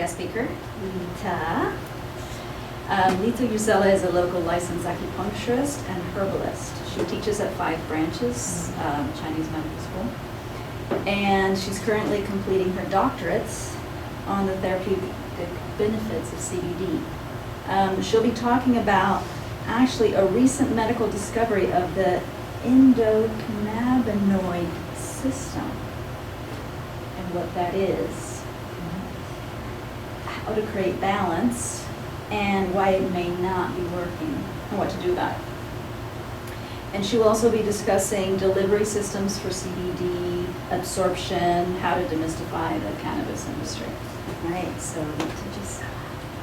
guest speaker, Lita. Lita Uzela is a local licensed acupuncturist and herbalist. She teaches at 5 branches, Chinese medical school. And she's currently completing her doctorates on the therapeutic benefits of CBD. She'll be talking about actually a recent medical discovery of the endocannabinoid system and what that is, how to create balance, and why it may not be working, and what to do about it. And she will also be discussing delivery systems for CBD, absorption, how to demystify the cannabis industry. All right, so just...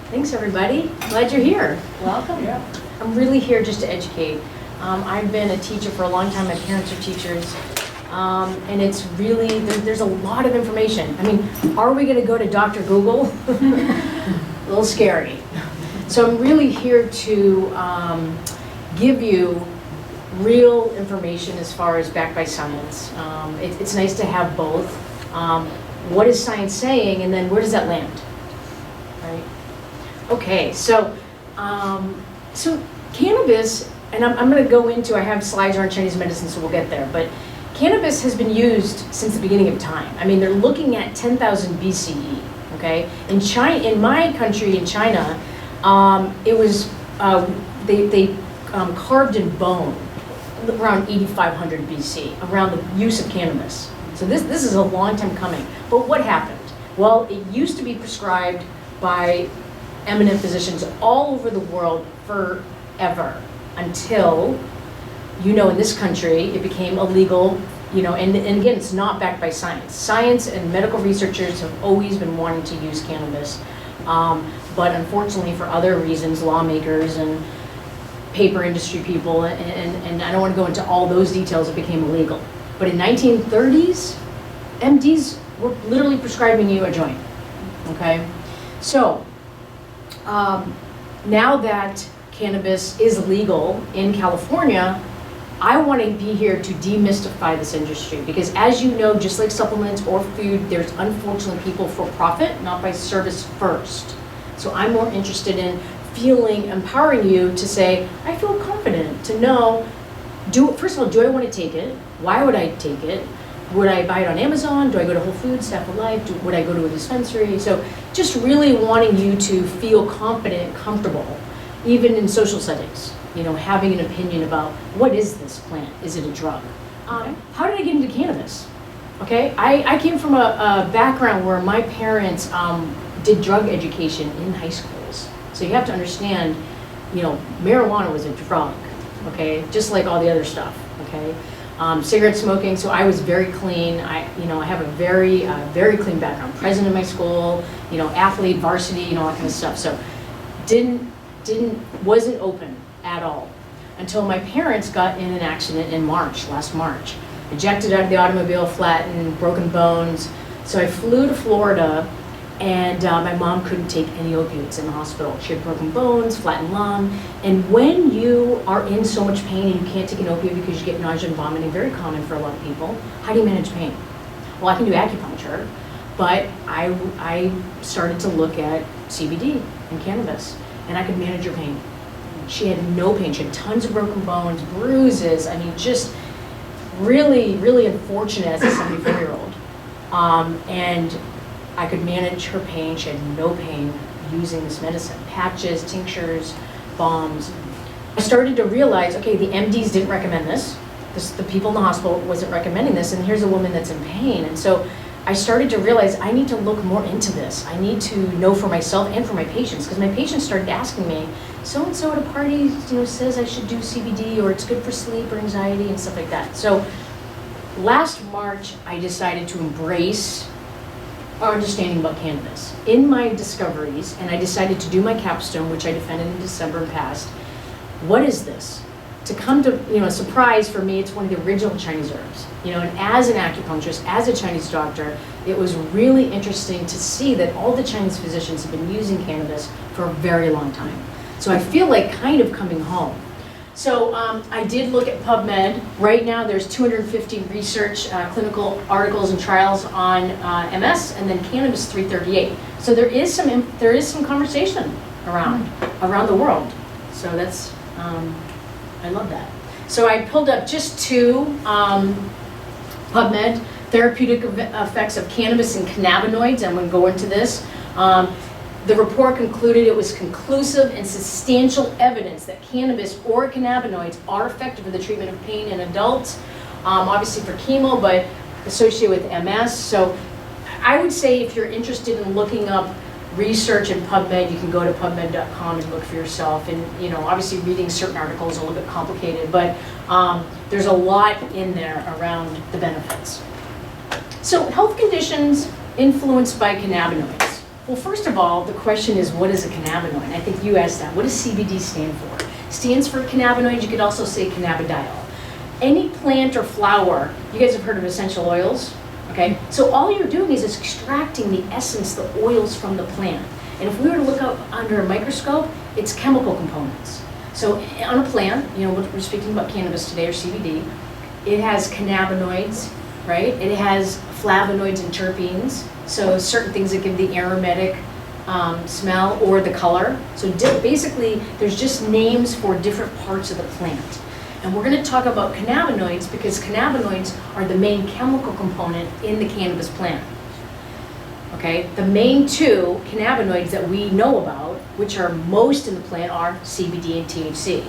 Thanks, everybody. Glad you're here. Welcome. Yeah. I'm really here just to educate. I've been a teacher for a long time. My parents are teachers. And it's really, there's a lot of information. I mean, are we going to go to Dr. Google? A little scary. So I'm really here to give you real information as far as backed by science. It's nice to have both. What is science saying, and then where does that land? Right? Okay, so cannabis, and I'm going to go into, I have slides on Chinese medicine, so we'll get there, but cannabis has been used since the beginning of time. I mean, they're looking at 10,000 BCE, okay? In China, in my country, in China, it was, they carved in bone around 8,500 BC, around the use of cannabis. So this is a long time coming. But what happened? Well, it used to be prescribed by eminent physicians all over the world forever until, in this country, it became illegal, and again, it's not backed by science. Science and medical researchers have always been wanting to use cannabis, but unfortunately for other reasons, lawmakers and paper industry people, and I don't want to go into all those details, it became illegal. But in 1930s, MDs were literally prescribing you a joint, okay? So, now that cannabis is legal in California, I want to be here to demystify this industry, because as you know, just like supplements or food, there's unfortunately people for profit, not by service first. So I'm more interested in empowering you to say, I feel confident to know, first of all, do I want to take it? Why would I take it? Would I buy it on Amazon? Do I go to Whole Foods, Staff of Life? Would I go to a dispensary? So just really wanting you to feel confident, comfortable, even in social settings, having an opinion about what is this plant? Is it a drug? How did I get into cannabis? Okay, I came from a background where my parents did drug education in high schools. So you have to understand, marijuana was a drug, okay? Just like all the other stuff, okay? Cigarette smoking, so I was very clean. I have a very clean background. President of my school, athlete, varsity, all that kind of stuff. So wasn't open at all until my parents got in an accident in last March. Ejected out of the automobile, flattened, broken bones. So I flew to Florida, and my mom couldn't take any opiates in the hospital. She had broken bones, flattened lung, and when you are in so much pain and you can't take an opiate because you get nausea and vomiting, very common for a lot of people, how do you manage pain? Well, I can do acupuncture, but I started to look at CBD and cannabis, and I could manage her pain. She had no pain. She had tons of broken bones, bruises. I mean, just really, really unfortunate as a 74-year-old. And I could manage her pain. She had no pain using this medicine. Patches, tinctures, bombs. I started to realize, okay, the MDs didn't recommend this. The people in the hospital wasn't recommending this, and here's a woman that's in pain. And so I started to realize I need to look more into this. I need to know for myself and for my patients, because my patients started asking me, so-and-so at a party, says I should do CBD, or it's good for sleep or anxiety and stuff like that. So last March, I decided to embrace our understanding about cannabis in my discoveries, and I decided to do my capstone, which I defended in December and passed. What is this? To come to, a surprise for me, it's one of the original Chinese herbs. And as an acupuncturist, as a Chinese doctor, it was really interesting to see that all the Chinese physicians have been using cannabis for a very long time. So I feel like kind of coming home. So I did look at PubMed. Right now there's 250 research clinical articles and trials on MS, and then cannabis 338. So there is some conversation around the world. So that's, I love that. So I pulled up just two, PubMed, therapeutic effects of cannabis and cannabinoids. I'm going to go into this. The report concluded it was conclusive and substantial evidence that cannabis or cannabinoids are effective for the treatment of pain in adults, obviously for chemo, but associated with MS. So I would say if you're interested in looking up research in PubMed, you can go to PubMed.com and look for yourself. And obviously reading certain articles is a little bit complicated, but there's a lot in there around the benefits. So health conditions influenced by cannabinoids. Well, first of all, the question is, what is a cannabinoid? I think you asked that. What does CBD stand for? Stands for cannabinoid. You could also say cannabidiol. Any plant or flower, you guys have heard of essential oils? Okay, so all you're doing is extracting the essence, the oils from the plant. And if we were to look up under a microscope, it's chemical components. So on a plant, we're speaking about cannabis today, or CBD, it has cannabinoids, right? It has flavonoids and terpenes, so certain things that give the aromatic smell or the color. So basically, there's just names for different parts of the plant. And we're going to talk about cannabinoids because cannabinoids are the main chemical component in the cannabis plant. Okay, the main two cannabinoids that we know about, which are most in the plant, are CBD and THC,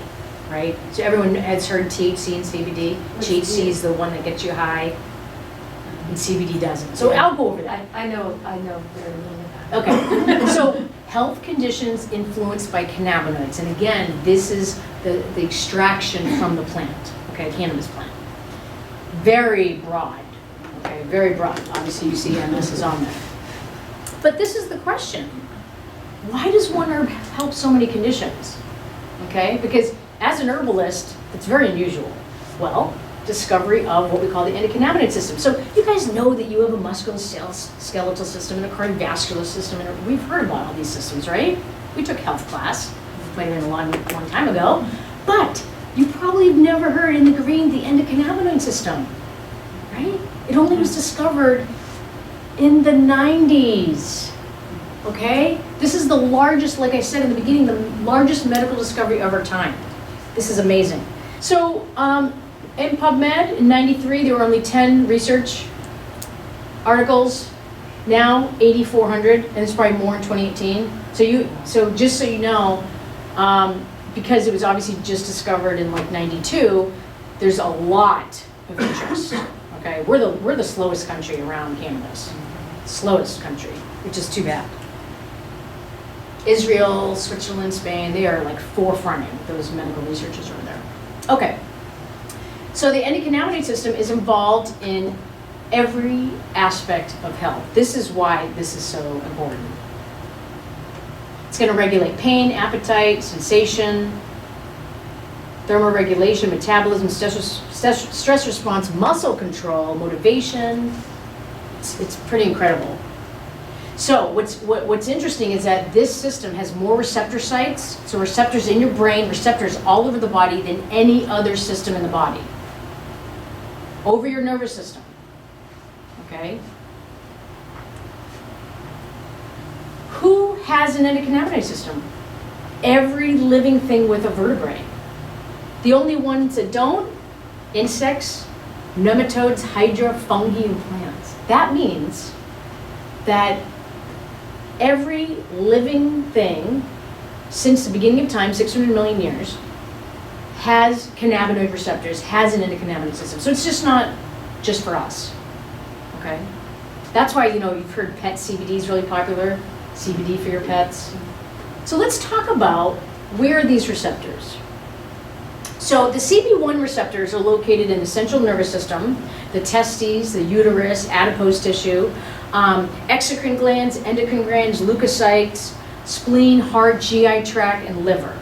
right? So everyone has heard THC and CBD. THC is the one that gets you high, and CBD doesn't. So I'll go over that. I know very little about it. Okay, so health conditions influenced by cannabinoids. And again, this is the extraction from the plant, okay, cannabis plant. Very broad, okay, very broad. Obviously you see MS is on there. But this is the question. Why does one herb help so many conditions? Okay, because as an herbalist, it's very unusual. Well, discovery of what we call the endocannabinoid system. So you guys know that you have a musculoskeletal system and a cardiovascular system, and we've heard about all these systems, right? We took health class, might have been a long time ago, but you probably have never heard in the green the endocannabinoid system, right? It only was discovered in the 90s, okay? This is the largest, like I said in the beginning, the largest medical discovery of our time. This is amazing. So, in PubMed, in '93, there were only 10 research articles. Now, 8,400, and it's probably more in 2018. So just so you know, because it was obviously just discovered in like '92, there's a lot of interest. Okay, we're the slowest country around cannabis, slowest country, which is too bad. Israel, Switzerland, Spain, they are like forefronting those medical researchers over there. Okay. So the endocannabinoid system is involved in every aspect of health. This is why this is so important. It's going to regulate pain, appetite, sensation, thermoregulation, metabolism, stress response, muscle control, motivation. It's pretty incredible. So what's interesting is that this system has more receptor sites, so receptors in your brain, receptors all over the body than any other system in the body. Over your nervous system, okay? Who has an endocannabinoid system? Every living thing with a vertebrae. The only ones that don't, insects, nematodes, hydra, fungi, and plants. That means that every living thing since the beginning of time, 600 million years, has cannabinoid receptors, has an endocannabinoid system. So it's just not just for us, okay? That's why, you've heard pet CBD is really popular, CBD for your pets. So let's talk about where are these receptors. So the CB1 receptors are located in the central nervous system, the testes, the uterus, adipose tissue, exocrine glands, endocrine glands, leukocytes, spleen, heart, GI tract, and liver,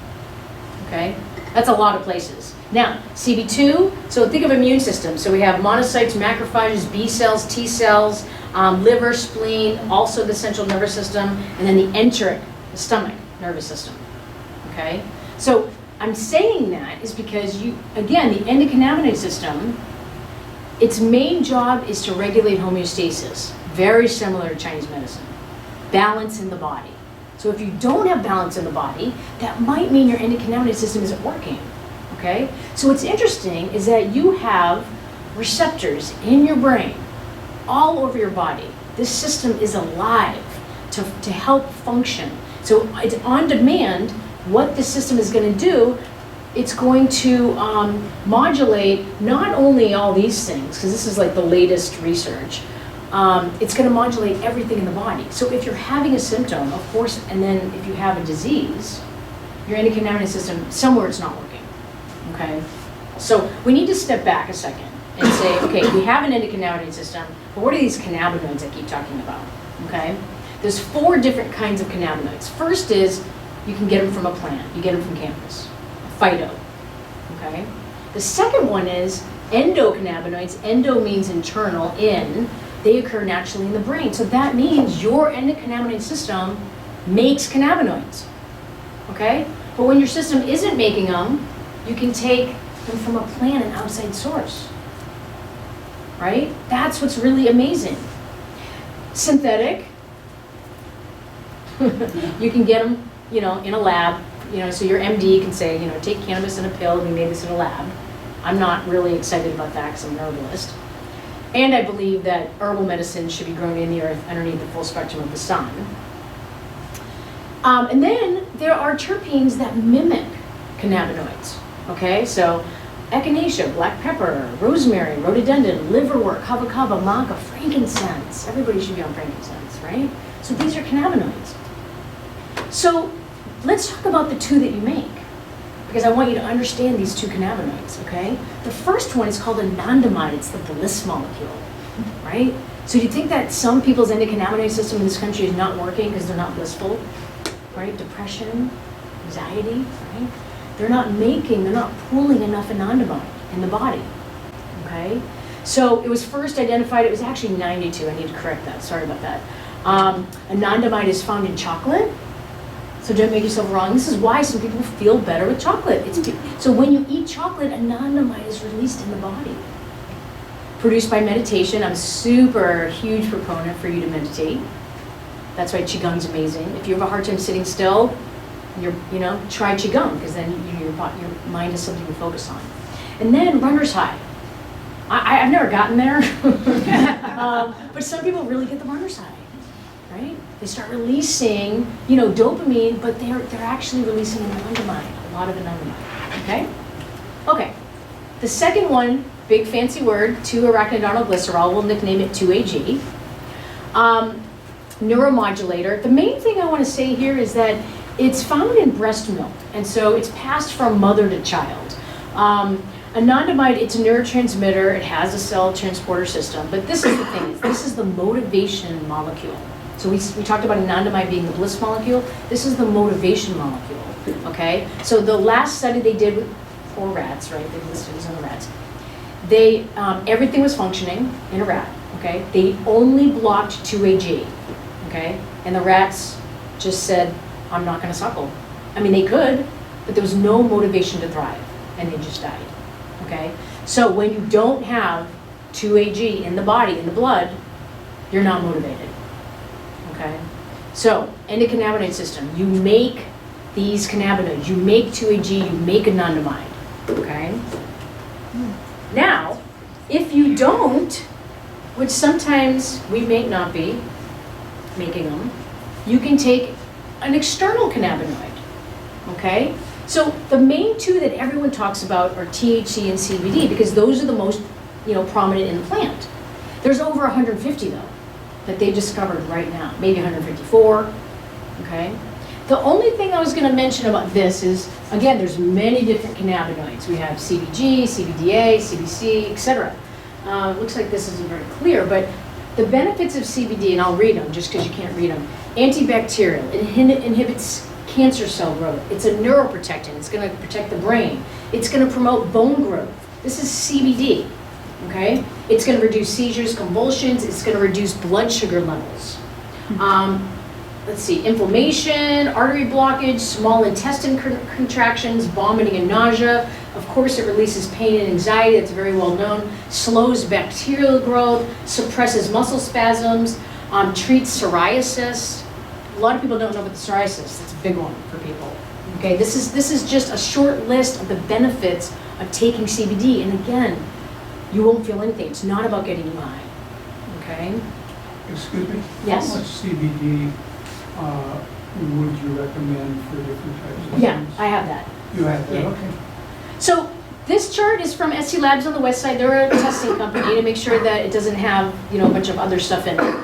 okay? That's a lot of places. Now, CB2, so think of immune system. So we have monocytes, macrophages, B cells, T cells, liver, spleen, also the central nervous system, and then the enteric, the stomach nervous system, okay? So I'm saying that is because again, the endocannabinoid system, its main job is to regulate homeostasis, very similar to Chinese medicine, balance in the body. So if you don't have balance in the body, that might mean your endocannabinoid system isn't working, okay? So what's interesting is that you have receptors in your brain, all over your body. This system is alive to help function. So it's on demand. What the system is going to do, it's going to modulate not only all these things, because this is like the latest research, it's going to modulate everything in the body. So if you're having a symptom, of course, and then if you have a disease, your endocannabinoid system, somewhere it's not working, okay? So we need to step back a second and say, okay, we have an endocannabinoid system, but what are these cannabinoids I keep talking about, okay? There's 4 different kinds of cannabinoids. First is, you can get them from a plant. You get them from cannabis, phyto, okay? The second one is endocannabinoids. Endo means internal, in. They occur naturally in the brain. So that means your endocannabinoid system makes cannabinoids, okay? But when your system isn't making them, you can take them from a plant, an outside source, right? That's what's really amazing. Synthetic, you can get them, in a lab, so your MD can say, take cannabis in a pill, we made this in a lab. I'm not really excited about that because I'm an herbalist. And I believe that herbal medicine should be grown in the earth underneath the full spectrum of the sun. And then there are terpenes that mimic cannabinoids, okay? So echinacea, black pepper, rosemary, rhododendron, liverwort, kava kava, maca, frankincense. Everybody should be on frankincense, right? So these are cannabinoids. So let's talk about the 2 that you make, because I want you to understand these 2 cannabinoids, okay? The first one is called anandamide. It's the bliss molecule, right? So do you think that some people's endocannabinoid system in this country is not working because they're not blissful, right? Depression, anxiety, right? They're not pooling enough anandamide in the body, okay? So it was first identified, it was actually 92, I need to correct that, sorry about that. Anandamide is found in chocolate, so don't make yourself wrong. This is why some people feel better with chocolate. So when you eat chocolate, anandamide is released in the body. Produced by meditation. I'm super huge proponent for you to meditate. That's why Qigong's amazing. If you have a hard time sitting still, try Qigong, because then your mind has something to focus on. And then runner's high. I've never gotten there, but some people really get the runner's high, right? They start releasing, dopamine, but they're actually releasing anandamide, a lot of anandamide, okay? Okay, the second one, big fancy word, 2-arachidonyl glycerol, we'll nickname it 2AG. Neuromodulator. The main thing I want to say here is that it's found in breast milk, and so it's passed from mother to child. Anandamide, it's a neurotransmitter, it has a cell transporter system, but this is the thing, this is the motivation molecule. So we talked about anandamide being the bliss molecule, this is the motivation molecule, okay? So the last study they did with 4 rats, right, they listed these on the rats, everything was functioning in a rat, okay? They only blocked 2AG, okay? And the rats just said, I'm not gonna suckle. I mean, they could, but there was no motivation to thrive, and they just died. Okay, so when you don't have 2AG in the body, in the blood, you're not motivated. Okay, so endocannabinoid system, you make these cannabinoids, you make 2AG, you make anandamide. Okay, now if you don't, which sometimes we may not be making them, you can take an external cannabinoid. Okay. So the main 2 that everyone talks about are THC and CBD, because those are the most, prominent in the plant. There's over 150 though, that they discovered right now, maybe 154, okay? The only thing I was gonna mention about this is, again, there's many different cannabinoids. We have CBG, CBDA, CBC, etc. Looks like this isn't very clear, but the benefits of CBD, and I'll read them just because you can't read them. Antibacterial, it inhibits cancer cell growth. It's a neuroprotectant. It's going to protect the brain. It's going to promote bone growth. This is CBD, okay? It's going to reduce seizures, convulsions. It's going to reduce blood sugar levels. Let's see, inflammation, artery blockage, small intestine contractions, vomiting and nausea. Of course, it releases pain and anxiety. That's very well known. Slows bacterial growth, suppresses muscle spasms, treats psoriasis. lot of people don't know about the psoriasis. That's a big one for people. Okay, this is just a short list of the benefits of taking CBD. And again, you won't feel anything. It's not about getting you high. Okay? Excuse me? Yes. How much CBD would you recommend for different types of Yeah, things? I have that. You have that, Yeah. okay. So this chart is from SC Labs on the west side. They're a testing company to make sure that it doesn't have, you know, a bunch of other stuff in it.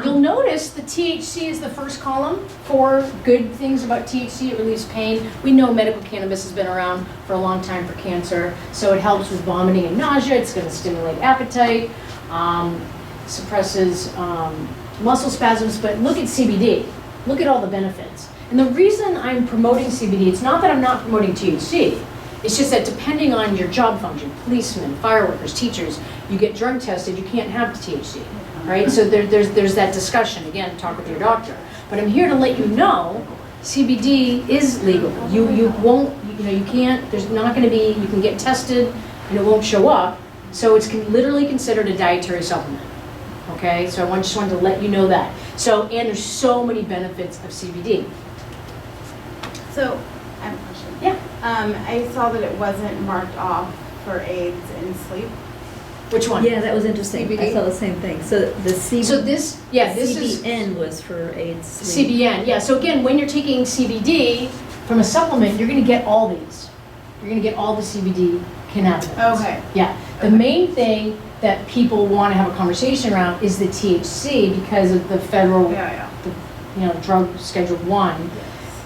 You'll notice the THC is the first column. 4 good things about THC. It relieves pain. We know medical cannabis has been around for a long time for cancer, so it helps with vomiting and nausea. It's going to stimulate appetite, suppresses muscle spasms. But look at CBD. Look at all the benefits. And the reason I'm promoting CBD, it's not that I'm not promoting THC. It's just that depending on your job function, policemen, fireworkers, teachers, you get drug tested, you can't have THC, right? So there's that discussion. Again, talk with your doctor. But I'm here to let you know CBD is legal. You won't, you know, you can't, there's not going to be, you can get tested and it won't show up. So it's literally considered a dietary supplement. Okay, so I just wanted to let you know that. So, and there's so many benefits of CBD. So, I have a question. Yeah. I saw that it wasn't marked off for AIDS and sleep. Which one? Yeah, that was interesting. I CBD? saw the same thing. So the CBD. So this is CBN was for AIDS. sleep. CBN. Yeah. So again, when you're taking CBD from a supplement, you're going to get all these. You're going to get all the CBD cannabinoids. Okay. Yeah. The Okay. main thing that people want to have a conversation around is the THC because of the federal, Yeah. you know, drug Schedule 1.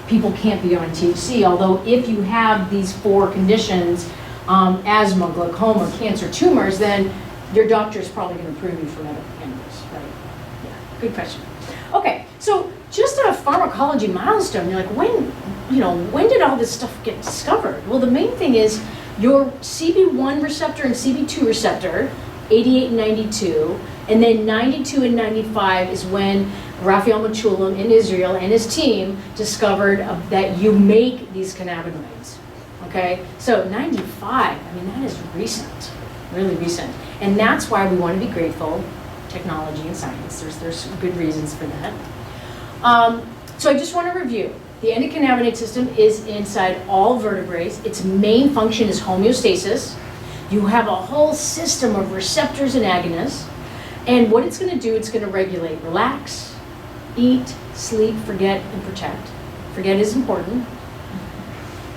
People can't be on THC, although if you have these 4 conditions, asthma, glaucoma, cancer, tumors, then your doctor is probably going to approve you for medical cannabis, right? Yeah, good question. Okay, so just a pharmacology milestone, you're like, when did all this stuff get discovered? Well, the main thing is your CB1 receptor and CB2 receptor, 88 and 92, and then 92 and 95 is when Raphael Mechoulam in Israel and his team discovered that you make these cannabinoids. Okay, so 95, I mean, that is recent, really recent. And that's why we want to be grateful, technology and science. There's good reasons for that. So I just want to review. The endocannabinoid system is inside all vertebrates. Its main function is homeostasis. You have a whole system of receptors and agonists. And what it's going to do, it's going to regulate, relax, eat, sleep, forget, and protect. Forget is important,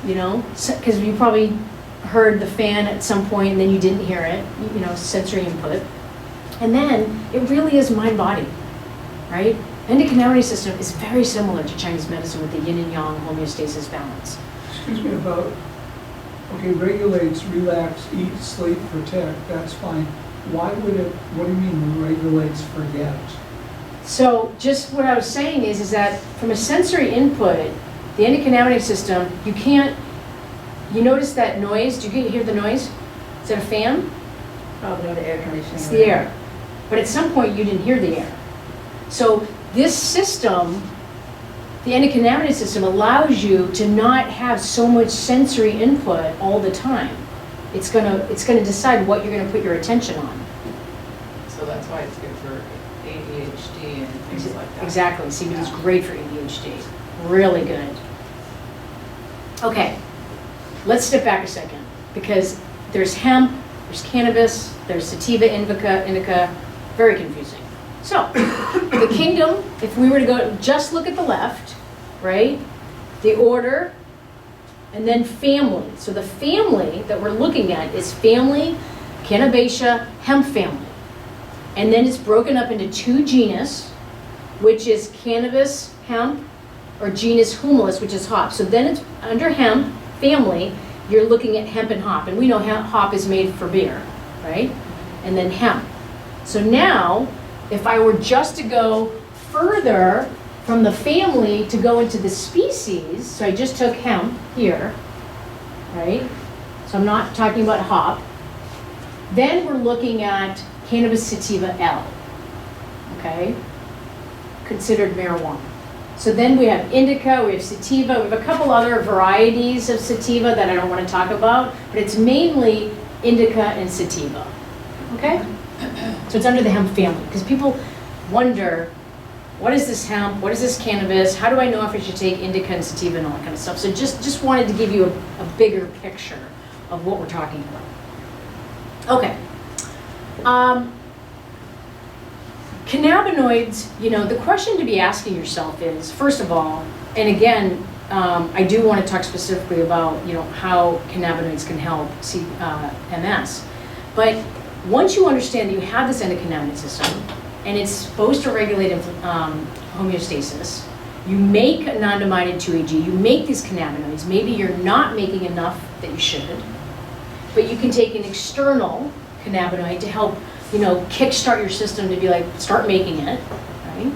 you know, because you probably heard the fan at some point and then you didn't hear it, you know, sensory input. And then it really is mind-body, right? Endocannabinoid system is very similar to Chinese medicine with the yin and yang homeostasis balance. Excuse me about, okay, regulates, relax, eat, sleep, protect, that's fine. Why would it, what do you mean regulates, forget? So just what I was saying is that from a sensory input, the endocannabinoid system, you can't, you notice that noise? Do you hear the noise? Is that a fan? Probably the air conditioning. It's the air. But at some point you didn't hear the air. So this system, the endocannabinoid system, allows you to not have so much sensory input all the time. It's gonna decide what you're gonna put your attention on. So that's why it's good for ADHD and things like that. Exactly. CBD is great for ADHD. Really good. Okay, let's step back a second because there's hemp, there's cannabis, there's sativa, indica, very confusing. So, the kingdom, if we were to go, just look at the left, right? The order, and then family. So the family that we're looking at is family, Cannabacea, hemp family. And then it's broken up into 2 genus, which is cannabis, hemp, or genus Humulus, which is hop. So then it's under hemp family, you're looking at hemp and hop. And we know hop is made for beer, right? And then hemp. So now, if I were just to go further from the family to go into the species, so I just took hemp here, right? So I'm not talking about hop. Then we're looking at cannabis sativa L, okay? Considered marijuana. So then we have indica, we have sativa, we have a couple other varieties of sativa that I don't want to talk about, but it's mainly indica and sativa, okay? So it's under the hemp family, because people wonder, what is this hemp, what is this cannabis, how do I know if I should take indica and sativa and all that kind of stuff. So just wanted to give you a bigger picture of what we're talking about. Okay. Cannabinoids, you know, the question to be asking yourself is, first of all, and again, I do want to talk specifically about, you know, how cannabinoids can help MS. But once you understand that you have this endocannabinoid system, and it's supposed to regulate homeostasis, you make a non-divided 2-AG, you make these cannabinoids, maybe you're not making enough that you should, but you can take an external cannabinoid to help, you know, kickstart your system to be like, start making it, right?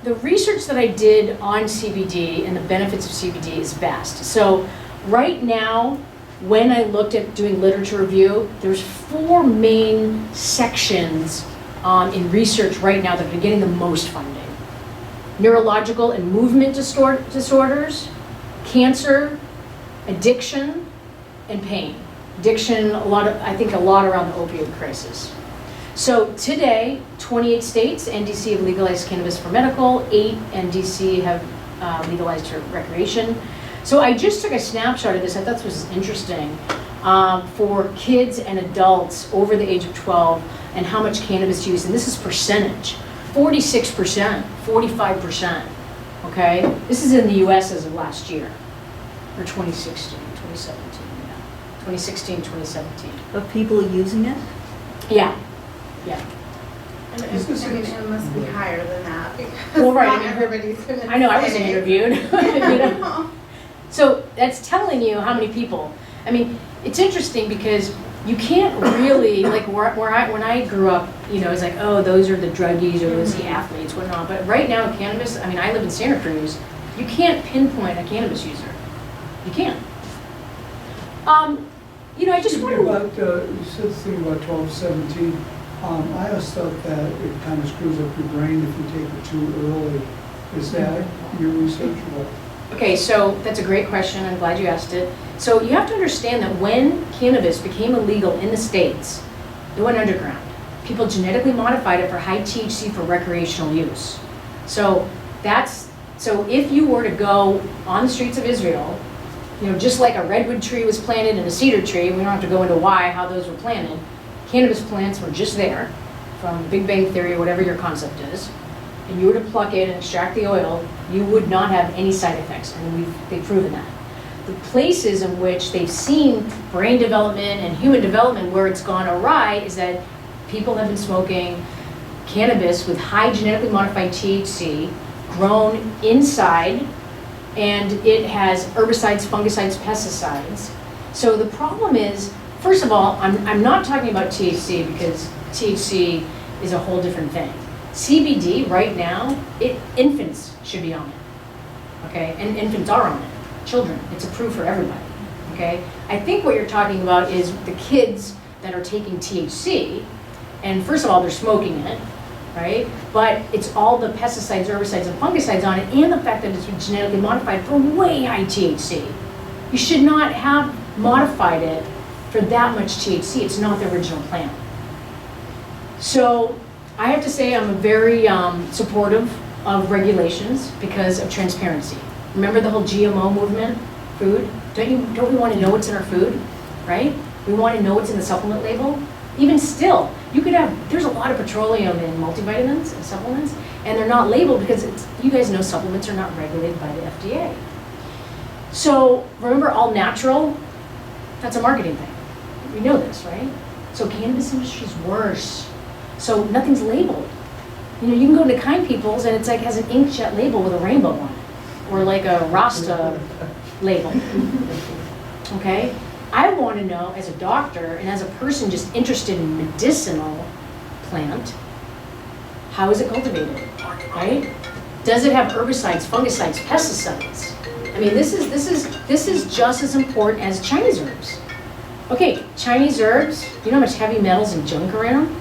The research that I did on CBD and the benefits of CBD is vast. So right now, when I looked at doing literature review, there's 4 main sections in research right now that are getting the most funding. Neurological and movement disorders, cancer, addiction, and pain. Addiction, I think a lot around the opioid crisis. So today, 28 states, NDC have legalized cannabis for medical, 8 NDC have legalized for recreation. So I just took a snapshot of this, I thought this was interesting, for kids and adults over the age of 12 and how much cannabis use, and this is percentage, 46%, 45%, okay? This is in the US as of last year, or 2016, 2017, yeah. 2016, 2017. Of people using it? Yeah, yeah. And Is this I mean, a- it must be higher than that because Well, right, not I mean, everybody's gonna I know, I wasn't say. interviewed. You know? So that's telling you how many people. I mean, it's interesting because you can't really, like when I grew up, you know, it's like, oh, those are the druggies or those are the athletes, whatnot. But right now, cannabis, I mean, I live in Santa Cruz, you can't pinpoint a cannabis user. You can't. You know, I just want About, to... you said the thing about 12, 17. I always thought that it kind of screws up your brain if you take it too early. Is that your research or what? Okay, so that's a great question. I'm glad you asked it. So you have to understand that when cannabis became illegal in the States, it went underground. People genetically modified it for high THC for recreational use. So if you were to go on the streets of Israel, you know, just like a redwood tree was planted and a cedar tree, we don't have to go into how those were planted. Cannabis plants were just there from Big Bang Theory, whatever your concept is, and you were to pluck it and extract the oil, you would not have any side effects, and they've proven that. The places in which they've seen brain development and human development where it's gone awry is that people have been smoking cannabis with high genetically modified THC, grown inside, and it has herbicides, fungicides, pesticides. So the problem is, first of all, I'm not talking about THC because THC is a whole different thing. CBD right now, infants should be on it, okay? And infants are on it, children. It's approved for everybody, okay? I think what you're talking about is the kids that are taking THC, and first of all, they're smoking it, right? But it's all the pesticides, herbicides, and fungicides on it, and the fact that it's been genetically modified for way high THC. You should not have modified it for that much THC. It's not the original plant. So I have to say I'm very supportive of regulations because of transparency. Remember the whole GMO movement, food? Don't we want to know what's in our food, right? We want to know what's in the supplement label. Even still, there's a lot of petroleum in multivitamins and supplements, and they're not labeled because you guys know supplements are not regulated by the FDA. So remember, all natural, that's a marketing thing. We know this, right? So cannabis industry is worse. So nothing's labeled. You know, you can go to Kind People's and it's like has an inkjet label with a rainbow on it, or like a Rasta label. Okay? I want to know as a doctor and as a person just interested in medicinal plant, how is it cultivated, right? Does it have herbicides, fungicides, pesticides? I mean, this is just as important as Chinese herbs. Okay, Chinese herbs, you know how much heavy metals and junk are in them?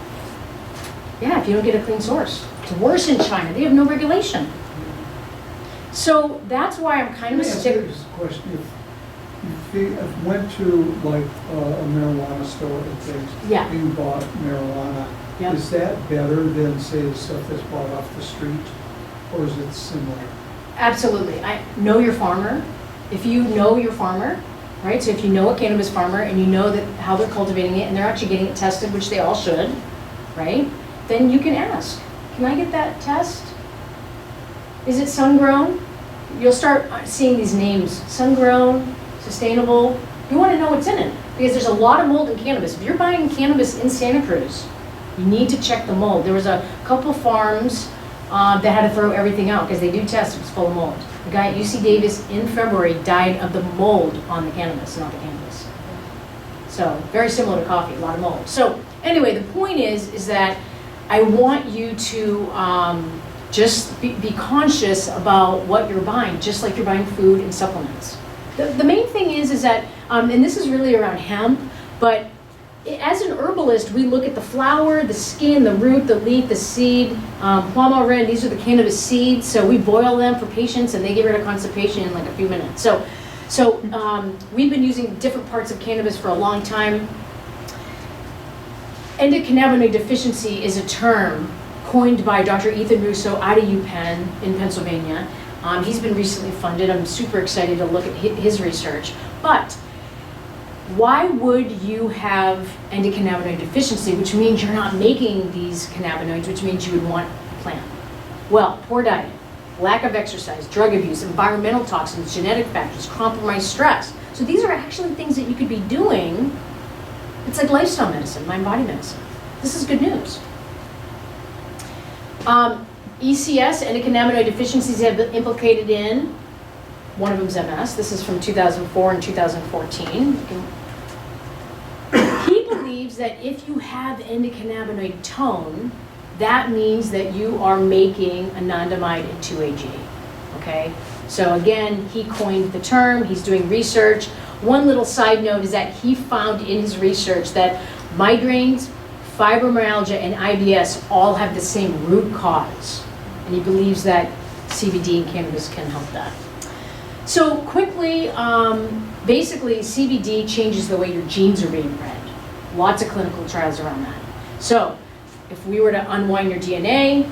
Yeah, if you don't get a clean source. It's worse in China. They have no regulation. So that's why I'm kind of a stick. Here's a question. If you went to like a marijuana store and things, Yeah. and you bought marijuana, Yep. Is that better than, say, the stuff that's bought off the street, or is it similar? Absolutely. I know your farmer. If you know your farmer, right? So if you know a cannabis farmer and you know that how they're cultivating it and they're actually getting it tested, which they all should, right? Then you can ask, can I get that test? Is it sun-grown? You'll start seeing these names, sun-grown, sustainable. You want to know what's in it because there's a lot of mold in cannabis. If you're buying cannabis in Santa Cruz, you need to check the mold. There was a couple farms that had to throw everything out because they do test, it was full of mold. The guy at UC Davis in February died of the mold on the cannabis, not the cannabis. So very similar to coffee, a lot of mold. So anyway, the point is that I want you to just be conscious about what you're buying, just like you're buying food and supplements. The main thing is that, and this is really around hemp, but as an herbalist, we look at the flower, the skin, the root, the leaf, the seed, Palma red, these are the cannabis seeds. So we boil them for patients and they get rid of constipation in like a few minutes. So we've been using different parts of cannabis for a long time. Endocannabinoid deficiency is a term coined by Dr. Ethan Russo out of UPenn in Pennsylvania. He's been recently funded. I'm super excited to look at his research. But why would you have endocannabinoid deficiency, which means you're not making these cannabinoids, which means you would want a plant? Well, poor diet, lack of exercise, drug abuse, environmental toxins, genetic factors, compromised stress. So these are actually things that you could be doing. It's like lifestyle medicine, mind-body medicine. This is good news. ECS, endocannabinoid deficiencies, have been implicated in, one of them is MS. This is from 2004 and 2014. He believes that if you have endocannabinoid tone, that means that you are making anandamide and 2-AG, okay? So again, he coined the term, he's doing research. One little side note is that he found in his research that migraines, fibromyalgia, and IBS all have the same root cause. And he believes that CBD and cannabis can help that. So quickly, basically CBD changes the way your genes are being read. Lots of clinical trials around that. So if we were to unwind your DNA,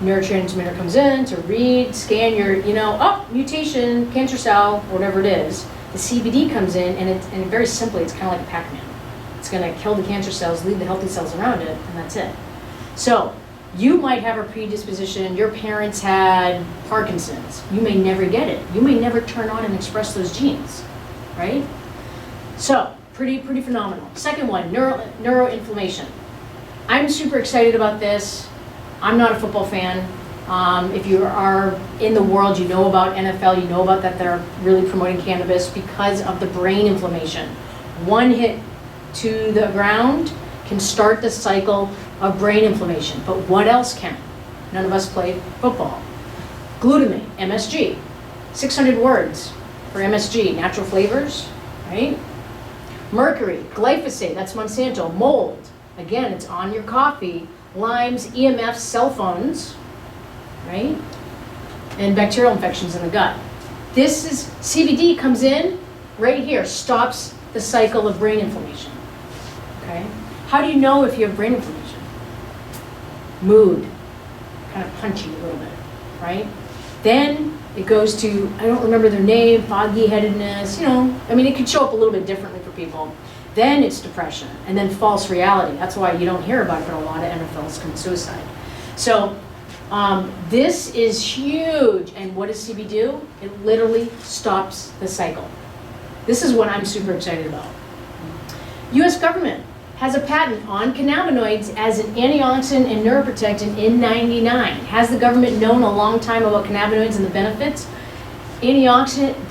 neurotransmitter comes in to read, scan your, mutation, cancer cell, whatever it is. The CBD comes in and very simply, it's kind of like a Pac-Man. It's going to kill the cancer cells, leave the healthy cells around it, and that's it. So you might have a predisposition, your parents had Parkinson's. You may never get it. You may never turn on and express those genes, right? So pretty phenomenal. Second one, neuroinflammation. I'm super excited about this. I'm not a football fan. If you are in the world, you know about NFL, you know about that they're really promoting cannabis because of the brain inflammation. One hit to the ground can start the cycle of brain inflammation. But what else can? None of us played football. Glutamate, MSG. 600 words for MSG, natural flavors, right? Mercury, glyphosate, that's Monsanto. Mold, again, it's on your coffee. Limes, EMFs, cell phones, right? And bacterial infections in the gut. This is, CBD comes in right here, stops the cycle of brain inflammation, okay? How do you know if you have brain inflammation? Mood, kind of punchy a little bit, right? Then it goes to, I don't remember their name, foggy headedness, it could show up a little bit differently for people. Then it's depression, and then false reality. That's why you don't hear about it, but a lot of NFLs commit suicide. So this is huge, and what does CBD do? It literally stops the cycle. This is what I'm super excited about. US government has a patent on cannabinoids as an antioxidant and neuroprotectant in '99. Has the government known a long time about cannabinoids and the benefits? Antioxidant,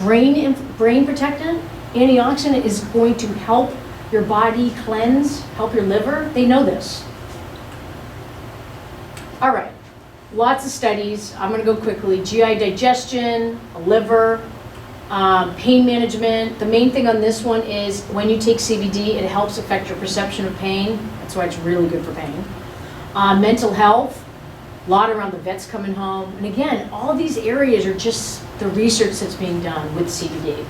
brain protectant. Antioxidant is going to help your body cleanse, help your liver. They know this. All right, lots of studies. I'm gonna go quickly. GI digestion, liver, pain management. The main thing on this one is when you take CBD, it helps affect your perception of pain. That's why it's really good for pain. Mental health, a lot around the vets coming home. And again, all of these areas are just the research that's being done with CBD.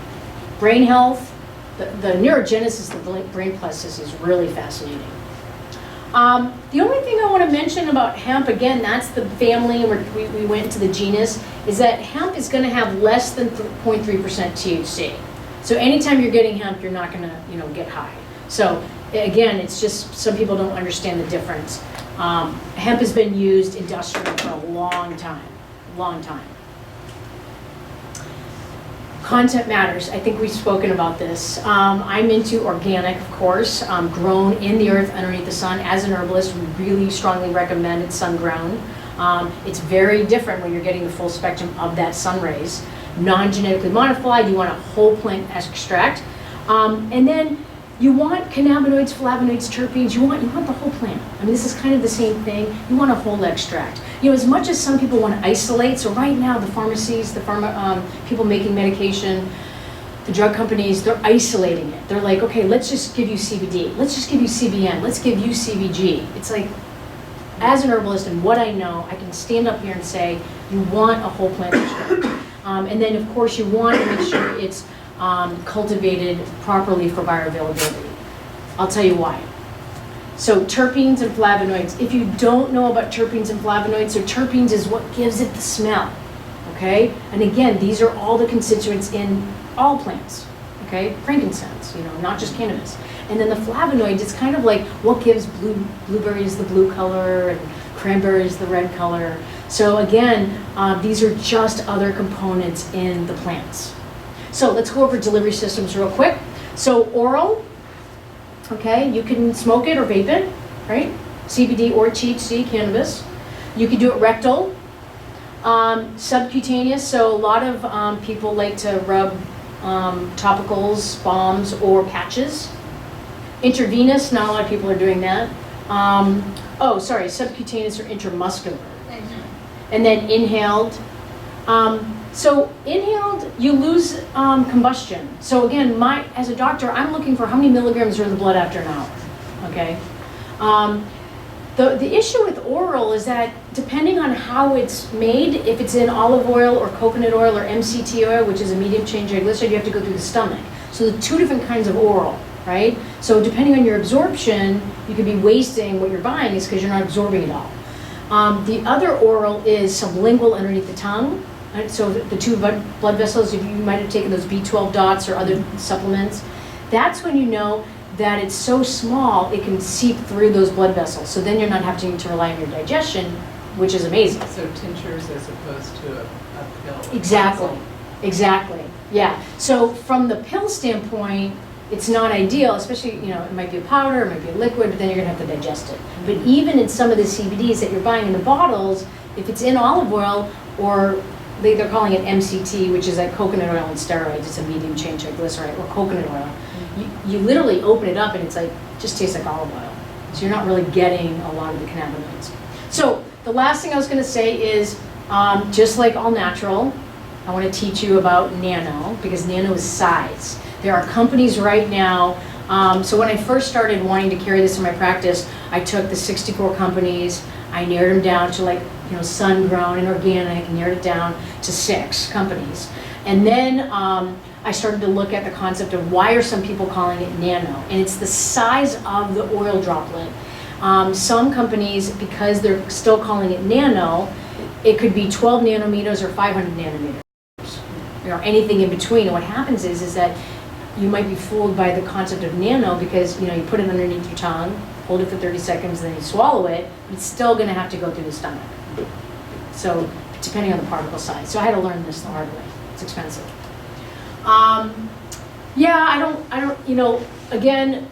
Brain health, the neurogenesis of the brain plasticity is really fascinating. The only thing I want to mention about hemp, again, that's the family, and we went into the genus, is that hemp is going to have less than 0.3% THC. So anytime you're getting hemp, you're not going to, get high. So again, it's just some people don't understand the difference. Hemp has been used industrially for a long time. Content matters. I think we've spoken about this. I'm into organic, of course, grown in the earth underneath the sun. As an herbalist, we really strongly recommend it sun grown. It's very different when you're getting the full spectrum of that sun rays. Non-genetically modified, you want a whole plant extract. And then you want cannabinoids, flavonoids, terpenes, you want the whole plant. I mean, this is kind of the same thing. You want a whole extract. As much as some people want to isolate, so right now the pharmacies, people making medication, the drug companies, they're isolating it. They're like, okay, let's just give you CBD, let's just give you CBN, let's give you CBG. It's like, as an herbalist and what I know, I can stand up here and say, you want a whole plant extract. And then of course you want to make sure it's cultivated properly for bioavailability. I'll tell you why. So terpenes and flavonoids, if you don't know about terpenes and flavonoids, so terpenes is what gives it the smell, okay? And again, these are all the constituents in all plants, okay? Frankincense, not just cannabis. And then the flavonoids, it's kind of like what gives blueberries the blue color and cranberries the red color. So again, these are just other components in the plants. So let's go over delivery systems real quick. So oral, okay, you can smoke it or vape it, right? CBD or THC, cannabis. You can do it rectal. Subcutaneous, so a lot of people like to rub topicals, balms, or patches. Intravenous, not a lot of people are doing that. Subcutaneous or intramuscular. And then inhaled. So inhaled, you lose combustion. So again, as a doctor, I'm looking for how many milligrams are in the blood after an hour, okay? The issue with oral is that depending on how it's made, if it's in olive oil or coconut oil or MCT oil, which is a medium chain triglyceride, you have to go through the stomach. So the two different kinds of oral, right? So depending on your absorption, you could be wasting what you're buying is because you're not absorbing it all. The other oral is sublingual underneath the tongue. Right? So the two blood vessels, if you might have taken those B12 dots or other supplements, that's when you know that it's so small it can seep through those blood vessels. So then you're not having to rely on your digestion, which is amazing. So tinctures as opposed to a pill. Exactly. Yeah. So from the pill standpoint, it's not ideal, especially, it might be a powder, it might be a liquid, but then you're gonna have to digest it. But even in some of the CBDs that you're buying in the bottles, if it's in olive oil or they're calling it MCT, which is like coconut oil and steroids, it's a medium chain triglyceride, or coconut oil. You literally open it up and it's like, just tastes like olive oil. So you're not really getting a lot of the cannabinoids. So the last thing I was gonna say is, just like all natural, I wanna teach you about nano, because nano is size. There are companies right now, so when I first started wanting to carry this in my practice, I took the 64 companies, I narrowed them down to sun-grown and organic, narrowed it down to 6 companies. And then I started to look at the concept of why are some people calling it nano, and it's the size of the oil droplet. Some companies, because they're still calling it nano, it could be 12 nanometers or 500 nanometers, or anything in between. And what happens is that you might be fooled by the concept of nano because you put it underneath your tongue, hold it for 30 seconds, then you swallow it, but it's still going to have to go through the stomach. So depending on the particle size. So I had to learn this the hard way. It's expensive. Again,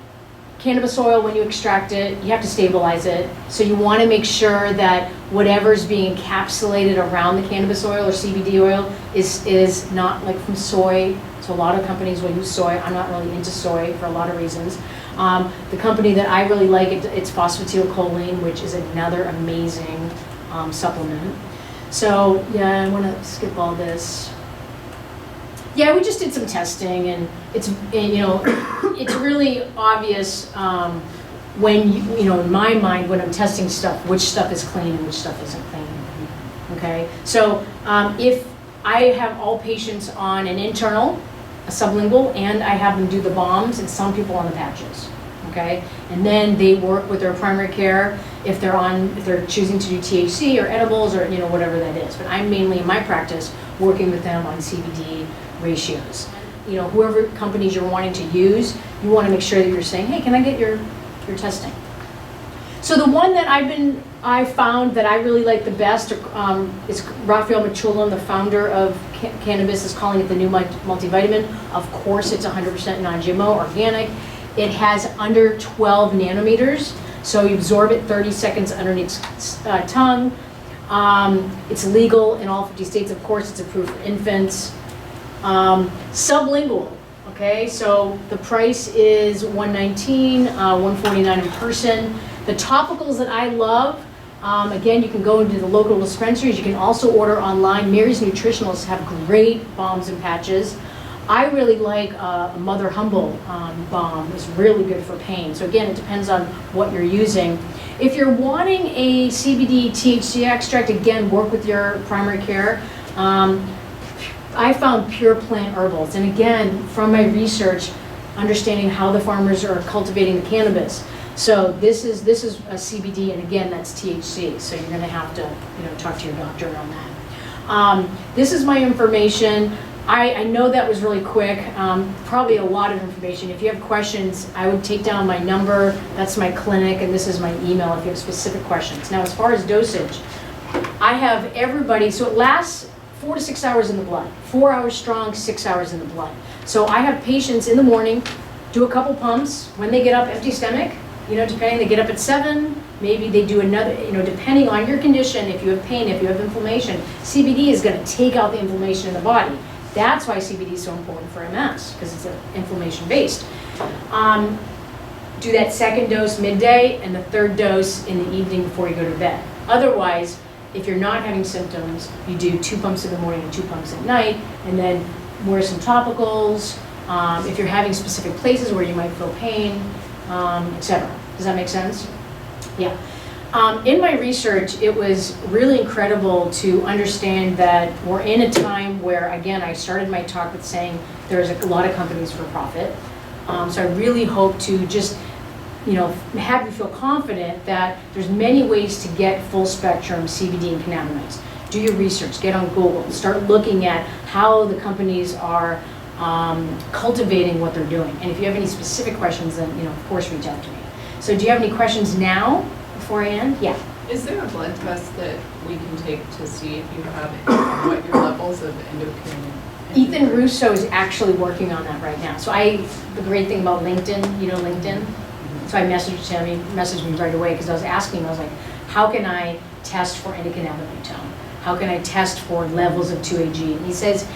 cannabis oil, when you extract it, you have to stabilize it. So you want to make sure that whatever's being encapsulated around the cannabis oil or CBD oil is not like from soy. So a lot of companies will use soy. I'm not really into soy for a lot of reasons. The company that I really like, it's phosphatidylcholine, which is another amazing supplement. So yeah, I want to skip all this. Yeah, we just did some testing, and it's really obvious when in my mind when I'm testing stuff, which stuff is clean and which stuff isn't clean. Okay, so if I have all patients on an internal, a sublingual, and I have them do the bombs, and some people on the patches. okay? And then they work with their primary care if they're choosing to do THC or edibles or, whatever that is. But I'm mainly, in my practice, working with them on CBD ratios. Whoever companies you're wanting to use, you want to make sure that you're saying, hey, can I get your testing? So the one that I found that I really like the best is Raphael Mechoulam, the founder of cannabis, is calling it the new multivitamin. Of course, it's 100% non-GMO, organic. It has under 12 nanometers, so you absorb it 30 seconds underneath tongue. It's legal in all 50 states. Of course, it's approved for infants. Sublingual, okay? So the price is $119, $149 in person. The topicals that I love, again, you can go into the local dispensaries. You can also order online. Mary's Nutritionals have great balms and patches. I really like a Mother Humble balm. It's really good for pain. So again, it depends on what you're using. If you're wanting a CBD THC extract, again, work with your primary care. I found Pure Plant Herbals. And again, from my research, understanding how the farmers are cultivating the cannabis. So this is a CBD, and again, that's THC. So you're going to have to, talk to your doctor on that. This is my information. I know that was really quick. Probably a lot of information. If you have questions, I would take down my number. That's my clinic, and this is my email if you have specific questions. Now, as far as dosage, I have everybody. So it lasts 4 to 6 hours in the blood. 4 hours strong, 6 hours in the blood. So I have patients in the morning do a couple pumps. When they get up, empty stomach. Depending, they get up at 7, maybe they do another, depending on your condition, if you have pain, if you have inflammation, CBD is going to take out the inflammation in the body. That's why CBD is so important for MS, because it's inflammation-based. Do that second dose midday and the third dose in the evening before you go to bed. Otherwise, if you're not having symptoms, you do 2 pumps in the morning and 2 pumps at night, and then wear some topicals. If you're having specific places where you might feel pain, etc. Does that make sense? Yeah. In my research, it was really incredible to understand that we're in a time where, again, I started my talk with saying there's a lot of companies for profit. So I really hope to just, have you feel confident that there's many ways to get full spectrum CBD and cannabinoids. Do your research, get on Google, start looking at how the companies are cultivating what they're doing. And if you have any specific questions, then, of course, reach out to me. So do you have any questions now before I end? Yeah. Is there a blood test that we can take to see if you have what your levels of endocannabinoid? Ethan Russo is actually working on that right now. So the great thing about LinkedIn, LinkedIn. Mm-hmm. So I messaged him, he messaged me right away because I was asking him, I was like, how can I test for endocannabinoid tone? How can I test for levels of 2AG? And he says,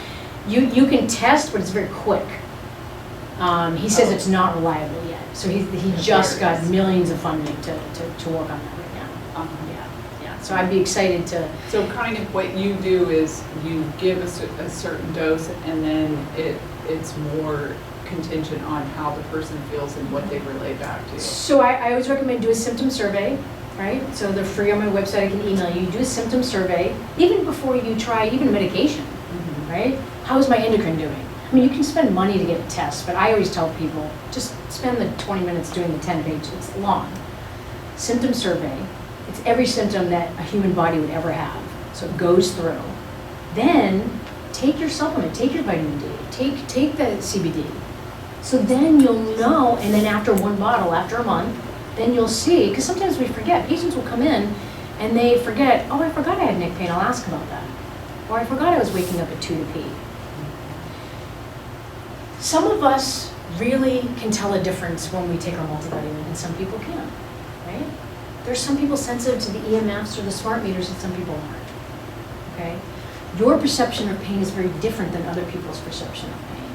you can test, but it's very quick. He says it's not reliable yet. So he just got millions of funding to work on that right now. Yeah. So I'd be excited to. So kind of what you do is you give a certain dose, and then it's more contingent on how the person feels and what they relay back to you. So I always recommend do a symptom survey, right? So they're free on my website. I can email you. Do a symptom survey even before you try even medication, right? How is my endocrine doing? I mean, you can spend money to get a test, but I always tell people, just spend the 20 minutes doing the 10 pages. It's long. Symptom survey. It's every symptom that a human body would ever have. So it goes through. Then take your supplement, take your vitamin D, take the CBD. So then you'll know, and then after one bottle, after a month, then you'll see, because sometimes we forget. Patients will come in and they forget, oh, I forgot I had neck pain, I'll ask about that. Or I forgot I was waking up at 2 to pee. Some of us really can tell a difference when we take our multivitamin, and some people can't, right? There's some people sensitive to the EMFs or the smart meters, and some people aren't, okay? Your perception of pain is very different than other people's perception of pain.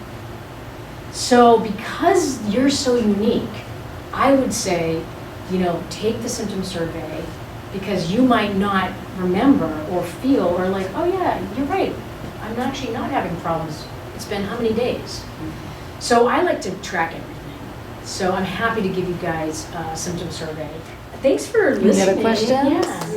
So because you're so unique, I would say, take the symptom survey, because you might not remember or feel or like, oh yeah, you're right, I'm actually not having problems. It's been how many days? So I like to track everything. So I'm happy to give you guys a symptom survey. Thanks for listening. Any other questions? Yeah.